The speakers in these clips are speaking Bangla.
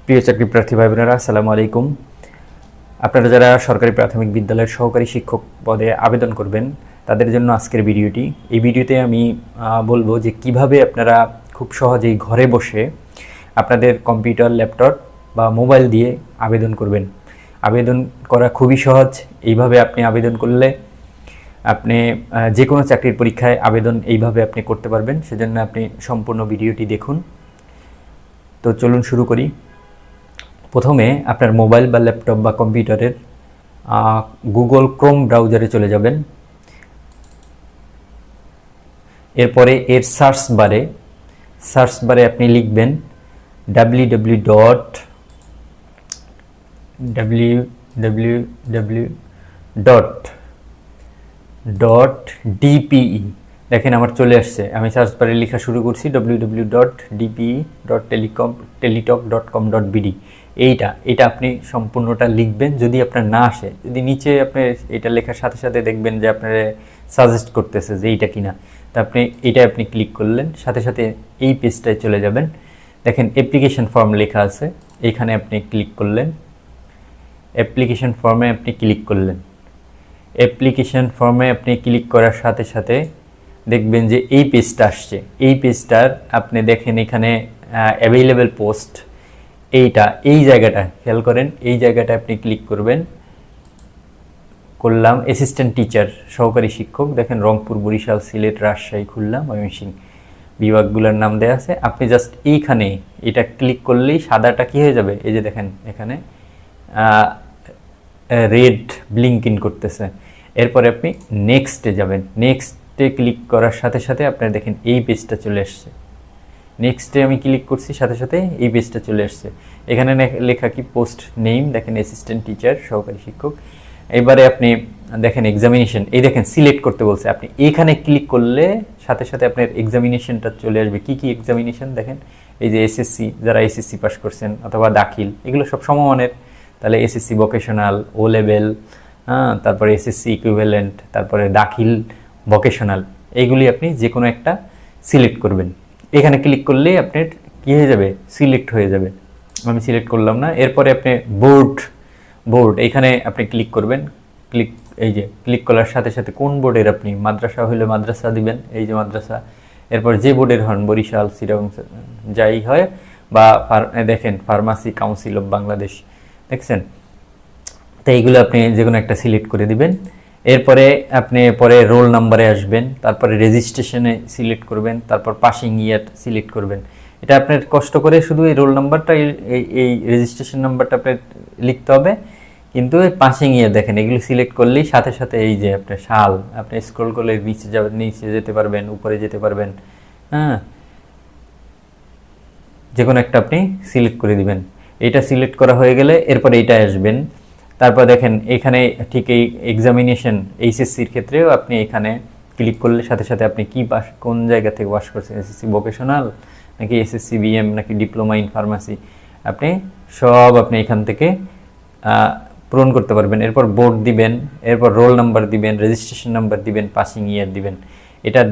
প্রিয় চাকরি প্রার্থী ভাই বোনেরা, আসসালামু আলাইকুম। আপনারা যারা সরকারি প্রাথমিক বিদ্যালয়ের সহকারী শিক্ষক পদে আবেদন করবেন তাদের জন্য আজকের ভিডিওটি। এই ভিডিওতে আমি বলবো যে কিভাবে আপনারা খুব সহজেই ঘরে বসে আপনাদের কম্পিউটার, ল্যাপটপ বা মোবাইল দিয়ে আবেদন করবেন। আবেদন করা খুবই সহজ। এইভাবে আপনি আবেদন করলে আপনি যে কোনো চাকরির পরীক্ষায় আবেদন এইভাবে আপনি করতে পারবেন। সেজন্য আপনি সম্পূর্ণ ভিডিওটি দেখুন। তো চলুন শুরু করি। প্রথমে আপনার মোবাইল বা ল্যাপটপ বা কম্পিউটারের গুগল ক্রোম ব্রাউজারে চলে যাবেন। এরপরে এর সার্চ বারে আপনি লিখবেন www.dpe। দেখেন আমার চলে আসছে। আমি সার্চ বারে লেখা শুরু করছি www.dpe.teletalk.com.bd। এটা আপনি সম্পূর্ণটা লিখবেন। যদি আপনার না আসে, যদি নিচে আপনি এটা লেখার সাথে সাথে দেখবেন যে আপনার সাজেস্ট করতেছে যে এইটা কিনা, তা আপনি আপনি ক্লিক করলেন, সাথে সাথে এই পেজটায় চলে যাবেন। দেখেন অ্যাপ্লিকেশন ফর্ম লেখা আছে, এইখানে আপনি ক্লিক করলেন। অ্যাপ্লিকেশন ফর্মে আপনি ক্লিক করলেন। অ্যাপ্লিকেশন ফর্মে আপনি ক্লিক করার সাথে সাথে দেখবেন যে এই পেজটা আসছে। এই পেজটার আপনি দেখেন এখানে অ্যাভেলেবেল পোস্ট, এই জায়গাটা খেয়াল করেন। এই জায়গাটা আপনি ক্লিক করবেন। করলাম অ্যাসিস্ট্যান্ট টিচার, সহকারী শিক্ষক। দেখেন রংপুর, বরিশাল, সিলেট, রাজশাহী, খুলনা, ময়মনসিংহ বিভাগগুলোর নাম দেওয়া আছে। আপনি জাস্ট এইখানে এটা ক্লিক করলেই সাদাটা কি হয়ে যাবে, এই যে দেখেন এখানে রেড ব্লিঙ্কিং করতেছে। এরপরে আপনি নেক্সটে যাবেন। নেক্সটে ক্লিক করার সাথে সাথে আপনার দেখেন এই পেজটা চলে আসছে। নেক্সটে আমি ক্লিক করছি, সাথে সাথে এই পেজটা চলে আসছে। এখানে লেখা কি পোস্ট নেম, দেখেন অ্যাসিস্ট্যান্ট টিচার, সহকারী শিক্ষক। এবারে আপনি দেখেন এক্সামিনেশন, এই দেখেন সিলেক্ট করতে বলছে। আপনি এখানে ক্লিক করলে সাথে সাথে আপনার এক্সামিনেশনটা চলে আসবে। কি কি এক্সামিনেশন দেখেন, এই যে এসএসসি, যারা এসএসসি পাস করছেন অথবা দাখিল, এগুলো সব সমমানের। তাহলে এসএসসি ভোকেশনাল, ও লেভেল, তারপরে এসএসসি ইকুইভ্যালেন্ট, তারপরে দাখিল ভোকেশনাল, এইগুলি আপনি যে কোনো একটা সিলেক্ট করবেন। এখানে ক্লিক করলে আপনার কী হয়ে যাবে, সিলেক্ট হয়ে যাবে। আমি সিলেক্ট করলাম না। এরপরে আপনি বোর্ড এখানে আপনি ক্লিক করবেন। এই যে ক্লিক করার সাথে সাথে কোন বোর্ডের, আপনি মাদ্রাসা হলে মাদ্রাসা দিবেন, এই যে মাদ্রাসা। এরপর যে বোর্ডের হন, বরিশাল, চিটাগং, যাই হয়, বা দেখেন ফার্মাসি কাউন্সিল অফ বাংলাদেশ, দেখছেন। তো এইগুলো আপনি যে কোনো একটা সিলেক্ট করে দিবেন। এরপরে আপনি পরে রোল নাম্বারে আসবেন, তারপরে রেজিস্ট্রেশনে সিলেক্ট করবেন, তারপর পাসিং ইয়ার সিলেক্ট করবেন। এটা আপনার কষ্ট করে শুধু এই রোল নাম্বারটা, এই রেজিস্ট্রেশন নাম্বারটা আপনার লিখতে হবে। কিন্তু এই পাসিং ইয়ার দেখেন, এগুলো সিলেক্ট করলেই সাথে সাথে এই যে আপনার সাল, আপনি স্ক্রল করলে নিচে যেতে পারবেন, উপরে যেতে পারবেন। যে কোনো একটা আপনি সিলেক্ট করে দিবেন। এটা সিলেক্ট করা হয়ে গেলে এরপরে এইটা আসবেন। তারপর দেখেন এখানে ঠিক এই এক্সামিনেশন এইচএসসির ক্ষেত্রেও আপনি এখানে ক্লিক করলে সাথে সাথে আপনি কি পাস, কোন জায়গা থেকে পাস করছেন, এসএসসি ভোকেশনাল নাকি এসএসসি বিএম নাকি ডিপ্লোমা ইন ফার্মাসি, আপনি সব আপনি এখান থেকে পূরণ করতে পারবেন। এরপর বোর্ড দিবেন, এরপর রোল নাম্বার দিবেন, রেজিস্ট্রেশন নাম্বার দিবেন, পাসিং ইয়ার দিবেন। এটা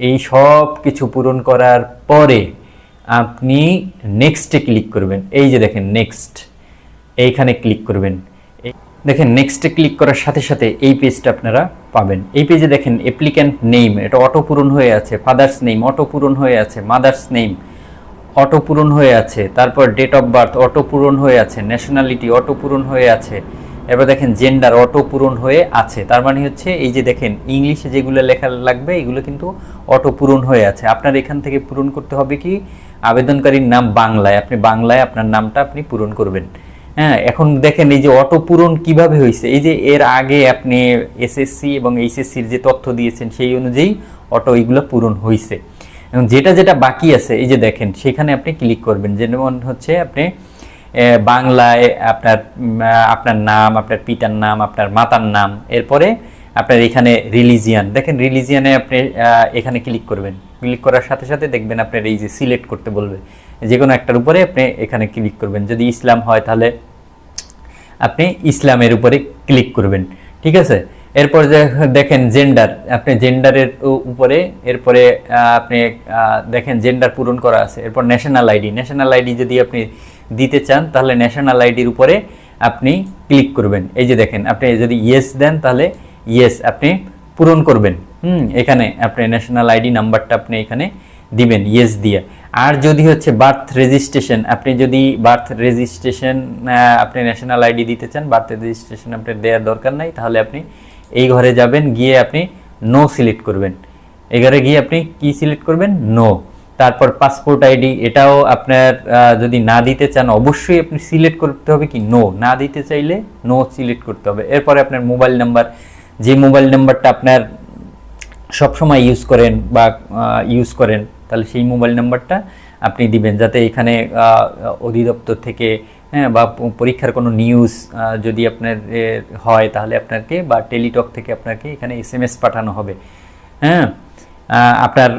এই সব কিছু পূরণ করার পরে আপনি নেক্সটে ক্লিক করবেন। এই যে দেখেন নেক্সট, এইখানে ক্লিক করবেন। দেখেন নেক্সটে ক্লিক করার সাথে সাথে এই পেজটা আপনারা পাবেন। এই পেজে দেখেন অ্যাপ্লিক্যান্ট নেম, এটা অটো পূরণ হয়ে আছে, ফাদার্স নেম অটো পূরণ হয়ে আছে, মাদার্স নেম অটো পূরণ হয়ে আছে, তারপর ডেট অফ বার্থ অটো পূরণ হয়ে আছে, ন্যাশনালিটি অটো পূরণ হয়ে আছে। এবার দেখেন জেন্ডার অটো পূরণ হয়ে আছে। তার মানে হচ্ছে এই যে দেখেন ইংলিশে যেগুলো লেখা লাগবে এগুলো কিন্তু অটো পূরণ হয়ে আছে। আপনার এখান থেকে পূরণ করতে হবে কি, আবেদনকারীর নাম বাংলায়, আপনি বাংলায় আপনার নামটা আপনি পূরণ করবেন। এখন দেখেন এই যে অটো পূরণ কিভাবে হয়েছে, এই যে এর আগে আপনি এসএসসি এবং এইচএসসির যে তথ্য দিয়েছেন সেই অনুযায়ী অটো এইগুলো পূরণ হয়েছে। এবং যেটা বাকি আছে এই যে দেখেন সেখানে আপনি ক্লিক করবেন। যেমন হচ্ছে আপনি বাংলায় আপনার নাম, আপনার পিতার নাম, আপনার মাতার নাম, এরপরে আপনার এখানে রিলিজিয়ান, দেখেন রিলিজিয়ানে আপনি এখানে ক্লিক করবেন। ক্লিক করার সাথে সাথে দেখবেন আপনার এই যে সিলেক্ট করতে বলবে, যে কোনো একটার উপরে আপনি এখানে ক্লিক করবেন। যদি ইসলাম হয় তাহলে আপনি ইসলামের উপরে ক্লিক করবেন, ঠিক আছে। এরপর দেখেন জেন্ডার, আপনি জেন্ডারের উপরে এরপরে আপনি দেখেন জেন্ডার পূরণ করা আছে। এরপর ন্যাশনাল আইডি যদি আপনি দিতে চান তাহলে ন্যাশনাল আইডির উপরে আপনি ক্লিক করবেন। এই যে দেখেন, আপনি যদি ইয়েস দেন তাহলে ইয়েস আপনি পূরণ করবেন। এখানে আপনি ন্যাশনাল আইডি নাম্বারটা আপনি এখানে দিবেন ইয়েস দিয়ে। আর যদি হচ্ছে বার্থ রেজিস্ট্রেশন, আপনি যদি বার্থ রেজিস্ট্রেশন আপনি ন্যাশনাল আইডি দিতে চান, বার্থ রেজিস্ট্রেশন আপনার দেওয়ার দরকার নাই, তাহলে আপনি এই ঘরে যাবেন, গিয়ে আপনি নো সিলেক্ট করবেন। এই ঘরে গিয়ে আপনি কি সিলেক্ট করবেন? নো। তারপর পাসপোর্ট আইডি, এটাও আপনার যদি না দিতে চান অবশ্যই আপনি সিলেক্ট করতে হবে কি নো, না দিতে চাইলে নো সিলেক্ট করতে হবে। এরপরে আপনার মোবাইল নাম্বার, যে মোবাইল নাম্বারটা আপনার সবসময় ইউজ করেন বা ইউজ করেন, তাহলে সেই মোবাইল নাম্বারটা আপনি দিবেন, যাতে এখানে অধিদপ্তর থেকে বা পরীক্ষার কোনো নিউজ যদি আপনার হয় তাহলে আপনাকে, বা টেলিটক থেকে আপনাকে এখানে SMS পাঠানো হবে। হ্যাঁ, আপনার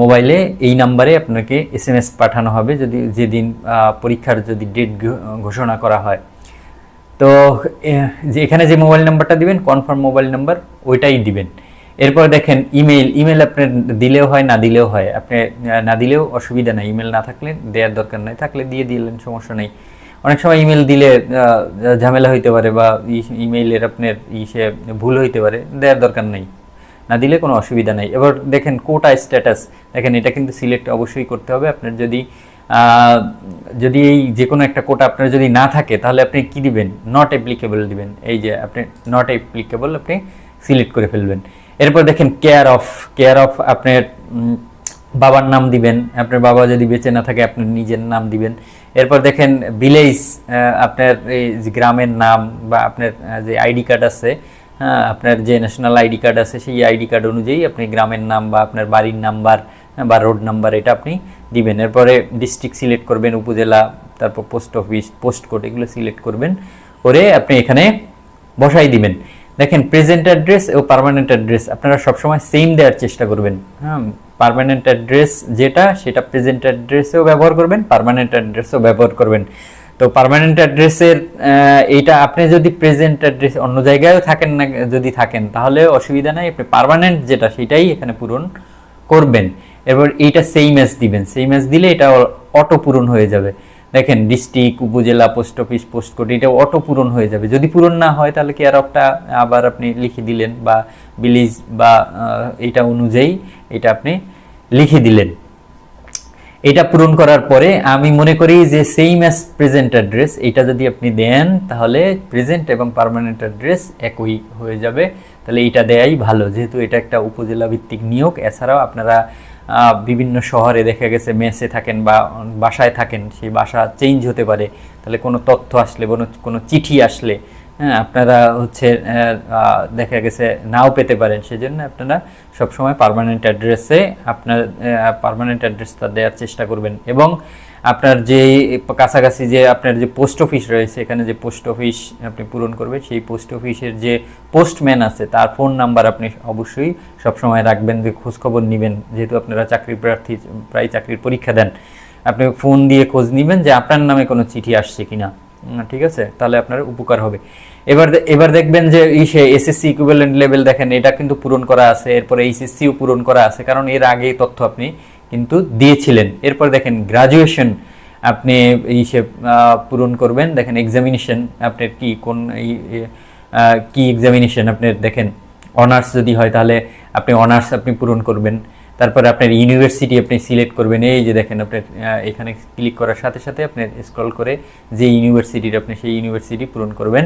মোবাইলে এই নাম্বারে আপনাকে SMS পাঠানো হবে যদি যেদিন পরীক্ষার যদি ডেট ঘোষণা করা হয়। তো যে এখানে যে মোবাইল নাম্বারটা দিবেন কনফার্ম মোবাইল নাম্বার, ওইটাই দিবেন। এরপর দেখেন ইমেল আপনার দিলেও হয় না দিলেও হয়, আপনি না দিলেও অসুবিধা নাই, ইমেল না থাকলে দেওয়ার দরকার নাই, থাকলে দিয়ে দিলেন সমস্যা নেই। অনেক সময় ইমেল দিলে ঝামেলা হইতে পারে বা ইমেইলের আপনার ভুল হইতে পারে, দেওয়ার দরকার নেই, না দিলে কোনো অসুবিধা নেই। এবার দেখেন কোটা স্ট্যাটাস, দেখেন এটা কিন্তু সিলেক্ট অবশ্যই করতে হবে। আপনার যদি এই যে কোনো একটা কোটা আপনার যদি না থাকে তাহলে আপনি কি দিবেন? নট অ্যাপ্লিকেবল দিবেন। এই যে আপনি নট অ্যাপ্লিকেবল আপনি সিলেক্ট করে ফেলবেন। এরপর দেখেন কেয়ার অফ আপনার বাবার নাম দিবেন, আপনার বাবা যদি বেঁচে না থাকে আপনার নিজের নাম দিবেন। এরপর দেখেন ভিলেজ, আপনার এই গ্রামের নাম বা আপনার যে আইডি কার্ড আছে, হ্যাঁ আপনার যে ন্যাশনাল আইডি কার্ড আছে সেই আইডি কার্ড অনুযায়ী আপনি গ্রামের নাম বা আপনার বাড়ির নাম্বার বা রোড নাম্বার এটা আপনি দিবেন। এরপরে ডিস্ট্রিক্ট সিলেক্ট করবেন, উপজেলা, তারপর পোস্ট অফিস, পোস্ট কোড, এগুলো সিলেক্ট করবেন, করে আপনি এখানে বসাই দিবেন। দেখেন প্রেজেন্ট অ্যাড্রেস ও পার্মানেন্ট অ্যাড্রেস আপনারা সবসময় সেম দেওয়ার চেষ্টা করবেন। হ্যাঁ, পার্মানেন্ট অ্যাড্রেস যেটা সেটা প্রেজেন্ট অ্যাড্রেসেও ব্যবহার করবেন, পার্মানেন্ট অ্যাড্রেসও ব্যবহার করবেন। তো পার্মানেন্ট অ্যাড্রেসের এইটা আপনি যদি প্রেজেন্ট অ্যাড্রেস অন্য জায়গায়ও থাকেন না, যদি থাকেন তাহলে অসুবিধা নাই, আপনি পার্মানেন্ট যেটা সেটাই এখানে পূরণ করবেন। এবার এইটা সেম এস দিবেন, সেম এস দিলে এটা অটো পূরণ হয়ে যাবে। দেখেন ডিস্ট্রিক্ট, উপজেলা, পোস্ট অফিস, পোস্ট কোড, এটা অটো পূরণ হয়ে যাবে। যদি পূরণ না হয় তাহলে কেয়ার অফটা আবার আপনি লিখে দিলেন, বা ভিলেজ বা এটা অনুযায়ী এটা আপনি লিখে দিলেন। এটা পূরণ করার পরে আমি মনে করি যে সেম অ্যাজ প্রেজেন্ট অ্যাড্রেস, এটা যদি আপনি দেন তাহলে প্রেজেন্ট এবং পার্মানেন্ট অ্যাড্রেস একই হয়ে যাবে। তাহলে এটা দেয়াই ভালো, যেহেতু এটা একটা উপজেলা ভিত্তিক নিয়োগ। এছাড়াও আপনারা বিভিন্ন শহরে দেখা গেছে মেসে থাকেন বা বাসায় থাকেন, সেই বাসা চেঞ্জ হতে পারে, তাহলে কোনো তথ্য আসলে, কোনো চিঠি আসলে হ্যাঁ আপনারা হচ্ছে দেখা গেছে নাও পেতে পারেন। সেজন্য আপনারা সবসময় পার্মানেন্ট অ্যাড্রেসে আপনার পার্মানেন্ট অ্যাড্রেসটা দেওয়ার চেষ্টা করবেন। এবং আপনার যে কাছাকাছি যে আপনার যে পোস্ট অফিস রয়েছে, এখানে যে পোস্ট অফিস আপনি পূরণ করবেন, সেই পোস্ট অফিসের যে পোস্টম্যান আছে তার ফোন নাম্বার আপনি অবশ্যই সবসময় রাখবেন, যে খোঁজখবর নেবেন। যেহেতু আপনারা চাকরি প্রার্থী, প্রায় চাকরির পরীক্ষা দেন, আপনি ফোন দিয়ে খোঁজ নেবেন যে আপনার নামে কোনো চিঠি আসছে কিনা। ঠিক আছে, তাহলে আপনার উপকার হবে। এবার দেখবেন যে এসএসসি ইকুইভ্যালেন্ট লেভেল, দেখেন এটা কিন্তু পূরণ করা আছে, এরপরে এইচএসসিও পূরণ করা আছে, কারণ এর আগে তথ্য আপনি কিন্তু দিয়েছিলেন। এরপর দেখেন গ্রাজুয়েশন আপনি পূরণ করবেন। দেখেন এক্সামিনেশন আপনার কি, কোন কি এক্সামিনেশন আপনার, দেখেন অনার্স যদি হয় তাহলে আপনি অনার্স আপনি পূরণ করবেন। তারপরে আপনার ইউনিভার্সিটি আপনি সিলেক্ট করবেন। এই যে দেখেন আপনার এখানে ক্লিক করার সাথে সাথে আপনি স্ক্রল করে যে ইউনিভার্সিটির আপনি সেই ইউনিভার্সিটি পূরণ করবেন।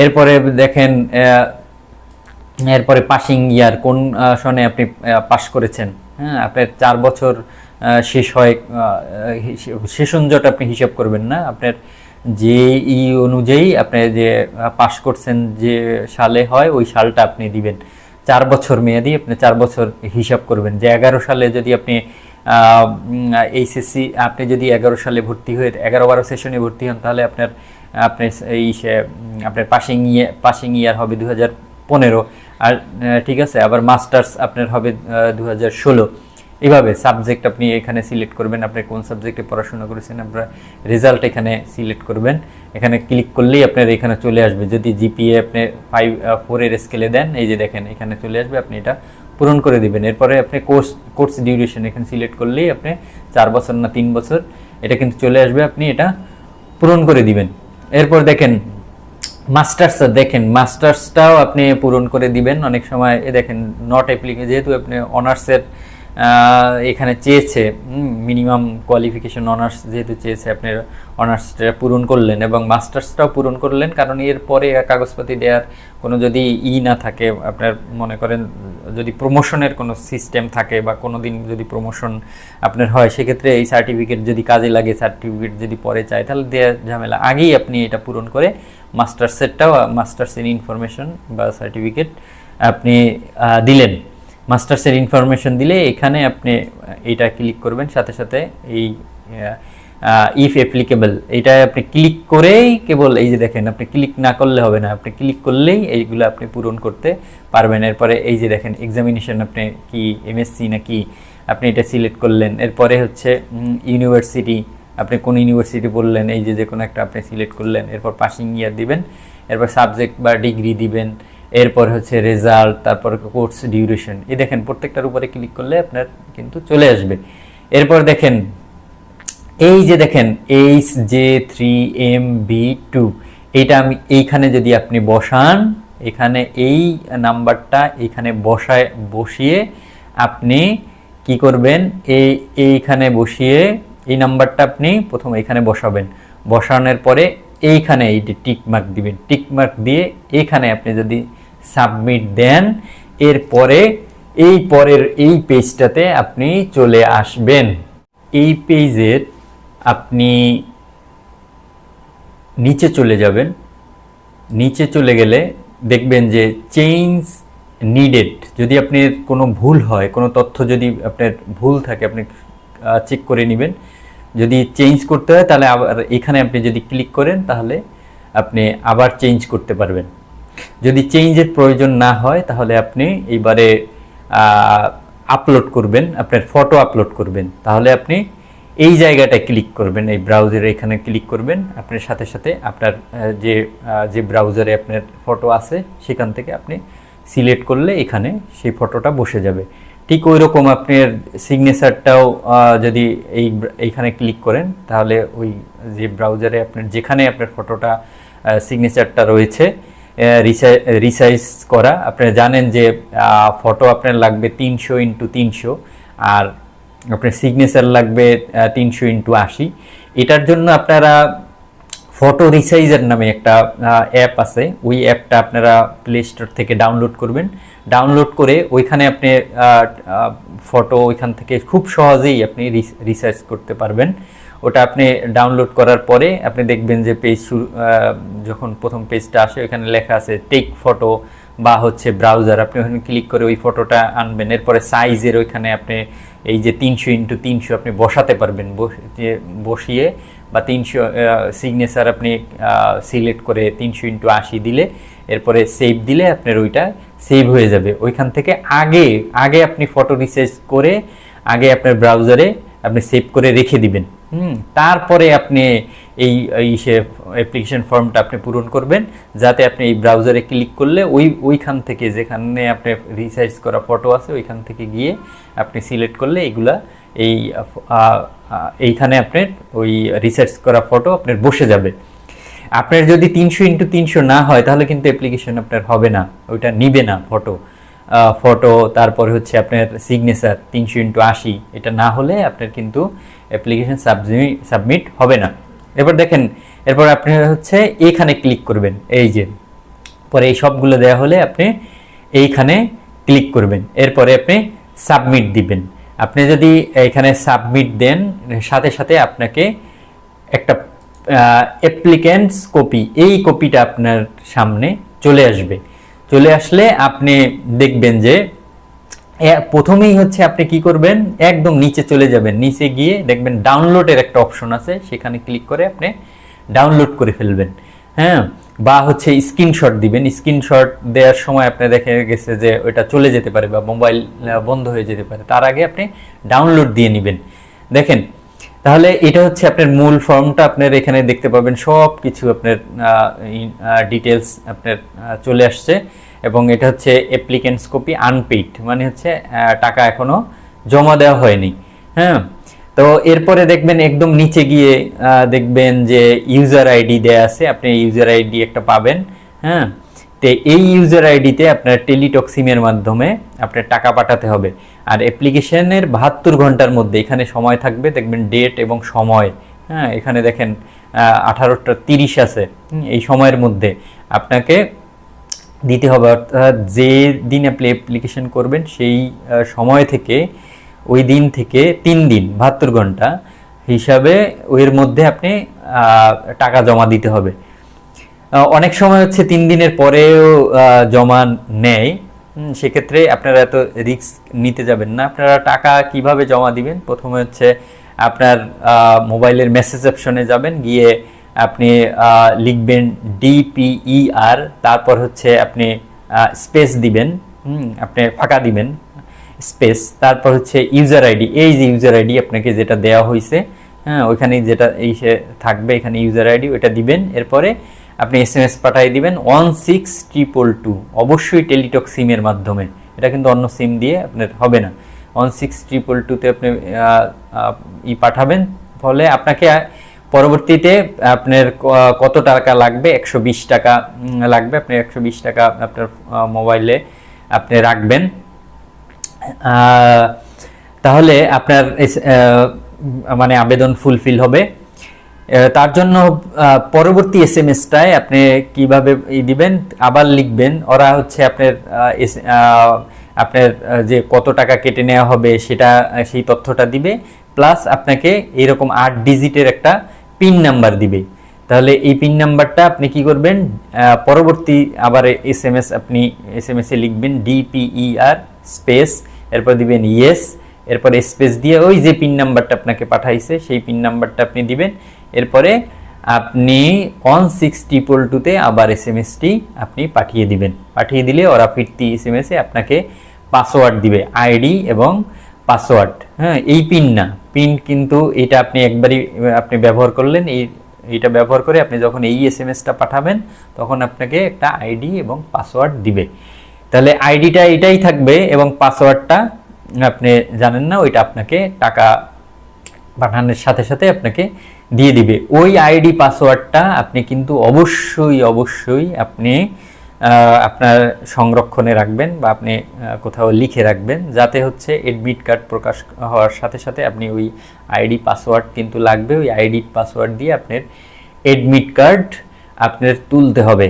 এরপরে দেখেন এরপরে পাসিং ইয়ার, কোন সনে আপনি পাস করেছেন। হ্যাঁ, আপনার 4 বছর শেষ হয়, সেশনজট আপনি হিসাব করবেন না, আপনার যে অনুযায়ী আপনি যে পাস করছেন যে সালে হয় ওই সালটা আপনি দিবেন। 4 বছর মেয়াদি আপনি 4 বছর হিসাব করবেন। যে 11 সালে যদি আপনি এইচএসসি আপনি যদি 11 সালে ভর্তি হয়ে 11-12 সেশনে ভর্তি হন, তাহলে আপনার পাসিং ইয়ার হবে 2015। আর ঠিক আছে, আবার মাস্টার্স আপনার হবে 2016। এইভাবে সাবজেক্ট আপনি এখানে সিলেক্ট করবেন, আপনি কোন সাবজেক্টে পড়াশোনা করেছেন, আপনার রেজাল্ট এখানে সিলেক্ট করবেন। এখানে ক্লিক করলেই আপনার এখানে চলে আসবে। যদি জিপিএ আপনি 4-এর স্কেলে দেন, এই যে দেখেন এখানে চলে আসবে, আপনি এটা পূরণ করে দিবেন। এরপরে আপনি কোর্স ডিউরেশন এখানে সিলেক্ট করলেই আপনি 4 বছর না 3 বছর এটা কিন্তু চলে আসবে, আপনি এটা পূরণ করে দিবেন। এরপর দেখেন মাস্টার্সটাও আপনি পূরণ করে দিবেন। অনেক সময় দেখেন নট অ্যাপ্লিকেবল, যেহেতু আপনি অনার্সের এখানে চেয়েছে মিনিমাম কোয়ালিফিকেশন অনার্স যেহেতু চেয়েছে, আপনি অনার্সটা পূরণ করলেন এবং মাস্টার্সটাও পূরণ করলেন, কারণ এর পরে কাগজপাতি দেওয়ার কোনো যদি না থাকে, আপনার মনে করেন যদি প্রমোশনের কোনো সিস্টেম থাকে বা কোনো দিন যদি প্রমোশন আপনার হয়, সেক্ষেত্রে এই সার্টিফিকেট যদি কাজে লাগে, সার্টিফিকেট যদি পরে চায়, তাহলে দেওয়ার ঝামেলা আগেই আপনি এটা পূরণ করে মাস্টার্সেরটাও, মাস্টার্সের ইনফরমেশন বা সার্টিফিকেট আপনি দিলেন। মাস্টার্সের ইনফরমেশন দিলে এখানে আপনি এইটা ক্লিক করবেন, সাথে সাথে এই ইফ অ্যাপ্লিকেবল এইটা আপনি ক্লিক করেই কেবল এই যে দেখেন, আপনি ক্লিক না করলে হবে না, আপনি ক্লিক করলেই এইগুলো আপনি পূরণ করতে পারবেন। এরপরে এই যে দেখেন এক্সামিনেশন আপনি কি এমএসসি নাকি আপনি এটা সিলেক্ট করলেন। এরপরে হচ্ছে ইউনিভার্সিটি, আপনি কোন ইউনিভার্সিটি বললেন, এই যে কোনো একটা আপনি সিলেক্ট করলেন। এরপর পাসিং ইয়ার দিবেন, এরপর সাবজেক্ট বা ডিগ্রি দিবেন, এরপর হচ্ছে রেজাল্ট, তারপর কোর্স ডিউরেশন। এই দেখেন প্রত্যেকটার উপরে ক্লিক করলে আপনার কিন্তু চলে আসবে। এরপর দেখেন এই যে দেখেন HJ3MB2, এইটা আমি এইখানে যদি আপনি বসান, এখানে এই নাম্বারটা এইখানে বসিয়ে আপনি কি করবেন, এইখানে বসিয়ে এই নাম্বারটা আপনি প্রথম এইখানে বসাবেন। বসানোর পরে এইখানে এই টিক মার্ক দিবেন, টিক মার্ক দিয়ে এখানে আপনি যদি সাবমিট দেন, এরপরে এই পরের এই পেজটাতে আপনি চলে আসবেন। এই পেজের আপনি নিচে চলে যাবেন। নিচে চলে গেলে দেখবেন যে চেঞ্জ নিডেড, যদি আপনার কোনো ভুল হয়, কোনো তথ্য যদি আপনার ভুল থাকে, আপনি চেক করে নেবেন। যদি চেঞ্জ করতে হয় তাহলে আবার এখানে আপনি যদি ক্লিক করেন, তাহলে আপনি আবার চেঞ্জ করতে পারবেন। যদি চেঞ্জের প্রয়োজন না হয়, তাহলে আপনি এইবারে আপলোড করবেন, আপনার ফটো আপলোড করবেন, তাহলে আপনি এই জায়গাটায় ক্লিক করবেন, এই ব্রাউজারে এখানে ক্লিক করবেন। আপনার সাথে সাথে আপনার যে ব্রাউজারে আপনার ফটো আছে সেখান থেকে আপনি সিলেক্ট করলে এখানে সেই ফটোটা বসে যাবে। ঠিক ওই রকম আপনার সিগনেচারটাও যদি এইখানে ক্লিক করেন, তাহলে ওই যে ব্রাউজারে আপনার যেখানে আপনার ফটোটা সিগনেচারটা রয়েছে রিসাইজ করা, আপনারা জানেন যে ফটো আপনার লাগবে 300x300, আর আপনার সিগনেচার লাগবে 300x80। এটার জন্য আপনারা ফটো রিসাইজার নামে একটা অ্যাপ আছে, ওই অ্যাপটা আপনারা প্লে স্টোর থেকে ডাউনলোড করবেন। ডাউনলোড করে ওইখানে আপনি ফটো ওইখান থেকে খুব সহজেই আপনি রিসার্চ করতে পারবেন। ওটা আপনি ডাউনলোড করার পরে আপনি দেখবেন যে পেজ যখন প্রথম পেজটা আসে, ওইখানে লেখা আছে টেক ফটো বা হচ্ছে ব্রাউজার, আপনি ওখানে ক্লিক করে ওই ফটোটা আনবেন। এরপরে সাইজের ওইখানে আপনি এই যে 300x300 আপনি বসাতে পারবেন, বসিয়ে বা 300 সিগনেচার আপনি সিলেক্ট করে 300x80 দিলে, এরপরে সেভ দিলে আপনার ওইটা সেভ হয়ে যাবে। ওইখান থেকে আগে আপনি ফটো রিসাইজ করে আগে আপনার ব্রাউজারে আপনি সেভ করে রেখে দিবেন। তারপরে আপনি এই অ্যাপ্লিকেশন ফর্মটা আপনি পূরণ করবেন, যাতে আপনি এই ব্রাউজারে ক্লিক করলে ওইখান থেকে যেখানে আপনি রিসাইজ করা ফটো আছে ওইখান থেকে গিয়ে আপনি সিলেক্ট করলে এইগুলা এইখানে আপনার ওই রিসার্চ করা ফটো আপনার বসে যাবে। আপনার যদি 300x300 না হয়, তাহলে কিন্তু অ্যাপ্লিকেশন আপনার হবে না, ওইটা নিবে না ফটো। তারপরে হচ্ছে আপনার সিগনেচার 300x80, এটা না হলে আপনার কিন্তু অ্যাপ্লিকেশন সাবমিট হবে না। এরপর দেখেন, এরপর আপনি হচ্ছে এইখানে ক্লিক করবেন, এই যে পরে এই সবগুলো দেওয়া হলে আপনি এইখানে ক্লিক করবেন। এরপরে আপনি সাবমিট দিবেন। আপনি যদি এখানে সাবমিট দেন, সাথে সাথে আপনাকে একটা অ্যাপ্লিক্যান্টস কপি, এই কপিটা আপনার সামনে চলে আসবে। চলে আসলে আপনি দেখবেন যে প্রথমেই হচ্ছে আপনি কি করবেন, একদম নিচে চলে যাবেন, নিচে গিয়ে দেখবেন ডাউনলোডের একটা অপশন আছে, সেখানে ক্লিক করে আপনি ডাউনলোড করে ফেলবেন। হ্যাঁ, বা হচ্ছে স্ক্রিনশট দিবেন। স্ক্রিনশট দেওয়ার সময় আপনি দেখে গেছে যে ওটা চলে যেতে পারে বা মোবাইল বন্ধ হয়ে যেতে পারে, তার আগে আপনি ডাউনলোড দিয়ে নেবেন। দেখেন, তাহলে এটা হচ্ছে আপনার মূল ফর্মটা, আপনার এখানে দেখতে পাবেন সব কিছু আপনার ডিটেলস আপনার চলে আসছে। এবং এটা হচ্ছে অ্যাপ্লিক্যান্টস কপি আনপেইড, মানে হচ্ছে টাকা এখনো জমা দেওয়া হয়নি। হ্যাঁ, তো এরপরে দেখবেন একদম নিচে গিয়ে দেখবেন যে ইউজার আইডি দেয়া আছে, আপনি ইউজার আইডি একটা পাবেন। হ্যাঁ, তো এই ইউজার আইডিতে আপনার টেলিটক সিমের মাধ্যমে আপনার টাকা পাঠাতে হবে। আর অ্যাপ্লিকেশনের 72 ঘন্টার মধ্যে এখানে সময় থাকবে, দেখবেন ডেট এবং সময়। হ্যাঁ, এখানে দেখেন 18:30 আছে। এই সময়ের মধ্যে আপনাকে দিতে হবে, অর্থাৎ যে দিন আপনি অ্যাপ্লিকেশন করবেন সেই সময় থেকে, ওই দিন থেকে 3 দিন 72 ঘন্টা হিসাবে এর মধ্যে আপনি টাকা জমা দিতে হবে। অনেক সময় হচ্ছে 3 দিনের পরেও জমা নেয়, সেক্ষেত্রে আপনারা এত রিস্ক নিতে যাবেন না। আপনারা টাকা কিভাবে জমা দিবেন, প্রথমে হচ্ছে আপনার মোবাইলের মেসেজ অপশনে যাবেন, গিয়ে আপনি লিখবেন DPER, তারপর হচ্ছে আপনি স্পেস দিবেন, আপনি ফাঁকা দিবেন স্পেস, তারপর হচ্ছে ইউজার আইডি। এই যে ইউজার আইডি আপনাকে যেটা দেওয়া হয়েছে, হ্যাঁ, ওইখানে যেটা এই থাকবে এখানে ইউজার আইডি, ওইটা দিবেন। এরপরে আপনি SMS পাঠিয়ে দিবেন 16222, অবশ্যই টেলিটক সিমের মাধ্যমে, এটা কিন্তু অন্য সিম দিয়ে আপনার হবে না। 16222-তে আপনি পাঠাবেন, ফলে আপনাকে পরবর্তীতে আপনার কত টাকা লাগবে, 120 টাকা লাগবে, আপনি 120 টাকা আপনার মোবাইলে আপনি রাখবেন। তাহলে আপনার মানে আবেদন ফুলফিল হবে। তার জন্য পরবর্তী SMS-টায় আপনি কিভাবে দিবেন, আবার লিখবেন, ওরা হচ্ছে আপনার যে কত টাকা কেটে নেওয়া হবে সেটা, সেই তথ্যটা দিবে, প্লাস আপনাকে এইরকম 8 ডিজিটের একটা পিন নাম্বার দিবে। তাহলে এই পিন নাম্বারটা আপনি কি করবেন, পরবর্তী আবার আপনি SMS-এ লিখবেন DPER স্পেস, এরপর দিবেন ইয়েস, এরপরে স্পেস দিয়ে ওই যে পিন নাম্বারটা আপনাকে পাঠাইছে সেই পিন নাম্বারটা আপনি দিবেন। এরপরে আপনি 16222-তে আবার SMS-টি আপনি পাঠিয়ে দিবেন। পাঠিয়ে দিলে ওরা ফিরতি SMS-এ আপনাকে পাসওয়ার্ড দিবে, আইডি এবং পাসওয়ার্ড। হ্যাঁ, এই পিন না, পিন কিন্তু এটা আপনি একবারই আপনি ব্যবহার করলেন, এইটা ব্যবহার করে আপনি যখন এই SMS-টা পাঠাবেন তখন আপনাকে একটা আইডি এবং পাসওয়ার্ড দিবে। তাহলে আইডিটা এটাই থাকবে এবং পাসওয়ার্ডটা আপনি জানেন না, ওইটা আপনাকে টাকা পাঠানোর সাথে সাথে আপনাকে দিয়ে দিবে। ওই আইডি পাসওয়ার্ডটা আপনি কিন্তু অবশ্যই আপনি আপনার সংরক্ষণে রাখবেন বা আপনি কোথাও লিখে রাখবেন, যাতে হচ্ছে এডমিট কার্ড প্রকাশ হওয়ার সাথে সাথে আপনি ওই আইডি পাসওয়ার্ড কিন্তু লাগবে, ওই আইডি পাসওয়ার্ড দিয়ে আপনার এডমিট কার্ড আপনার তুলতে হবে।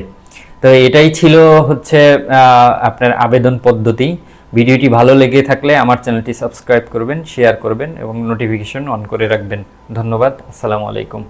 তো এটাই ছিল হচ্ছে আপনার আবেদন পদ্ধতি। ভিডিওটি ভালো লেগে থাকলে আমার চ্যানেলটি সাবস্ক্রাইব করবেন, শেয়ার করবেন এবং নোটিফিকেশন অন করে রাখবেন। ধন্যবাদ। আসসালামু আলাইকুম।